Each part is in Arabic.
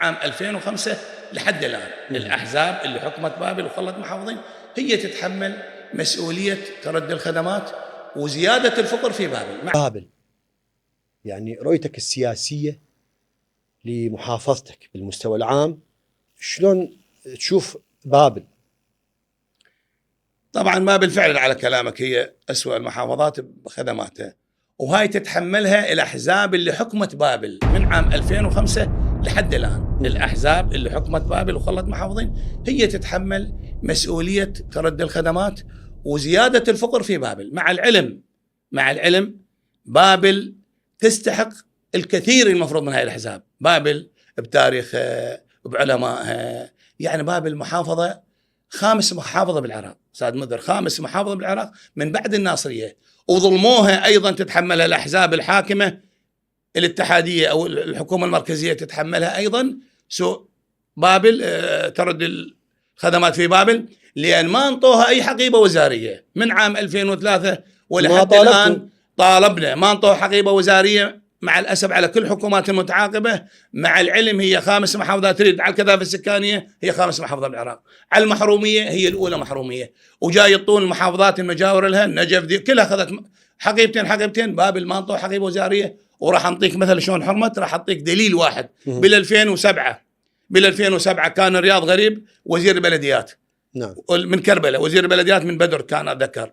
عام 2005 لحد الآن الأحزاب اللي حكمت بابل وخلت محافظين هي تتحمل مسؤولية تردي الخدمات وزيادة الفقر في بابل. بابل يعني رؤيتك السياسية لمحافظتك بالمستوى العام، شلون تشوف بابل؟ طبعا بابل فعلا على كلامك هي أسوأ المحافظات بخدماتها، وهاي تتحملها الأحزاب اللي حكمت بابل من عام 2005 لحد الآن. الأحزاب اللي حكمت بابل وخلت محافظين هي تتحمل مسؤولية تردي الخدمات وزيادة الفقر في بابل. مع العلم بابل تستحق الكثير المفروض من هاي الأحزاب. بابل بتاريخها بعلمائها، يعني بابل محافظة خامس محافظة بالعراق، أستاذ مدر، خامس محافظة بالعراق من بعد الناصرية، وظلموها أيضا تتحملها الأحزاب الحاكمة الاتحادية أو الحكومة المركزية تتحملها أيضا سوء بابل تردي الخدمات في بابل، لأن ما انطوها أي حقيبة وزارية من عام 2003 ولحد الآن. طالبنا ما انطوها حقيبة وزارية مع الأسف على كل الحكومات المتعاقبة. مع العلم هي خامس محافظة تريد على الكثافة السكانية، هي خامس محافظة بالعراق. على المحرومية هي الأولى محرومية، وجاي يطون المحافظات المجاورة لها النجف دي كلها أخذت حقيبتين. بابل ما انطوها حقيبة وزارية. وراح أعطيك مثل شلون حرمت، راح أعطيك دليل واحد. بال 2007 كان رياض غريب وزير البلديات، نعم، من كربلاء، وزير البلديات من بدر كان أتذكر،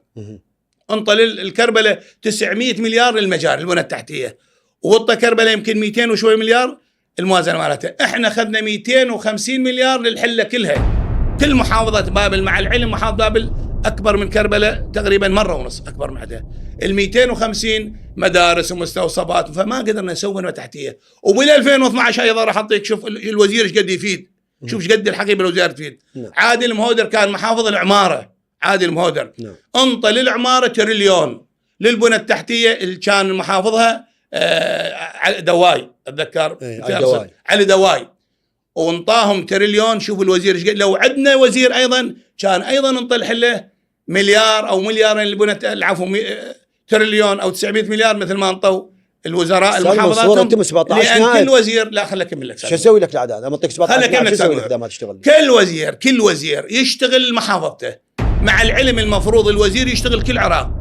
انطى للكربلاء 900 مليار للمجاري البنى التحتية، ووطى كربلاء يمكن 200 وشوي مليار الموازنة مالتها. احنا اخذنا 250 مليار للحلة كلها. كل محافظة بابل مع العلم محافظة بابل أكبر من كربلاء تقريبا مرة ونص أكبر من عدها. 250 مدارس ومستوصفات، فما قدرنا نسوي بنى تحتية. وبال 2012 أيضا راح أعطيك شوف الوزير ايش قد يفيد، شوف ايش قد الحقيبة الوزارة تفيد. عادل المهودر كان محافظ العمارة، عادل المهودر انطى للعمارة تريليون، للبنى التحتية كان محافظها دواي أتذكر، علي دواي، وانطاهم تريليون. شوف الوزير ايش قد. لو عندنا وزير أيضا كان أيضا انطى الحلة مليار أو مليارين للبنى، العفو تريليون أو 900 مليار مثل ما انطوا الوزراء المحافظات. لأن كل وزير، لا خليك أكمل لك. شو أسوي لك الأعداد؟ أنا أعطيك 17 كل وزير يشتغل محافظته. مع العلم المفروض الوزير يشتغل كل العراق.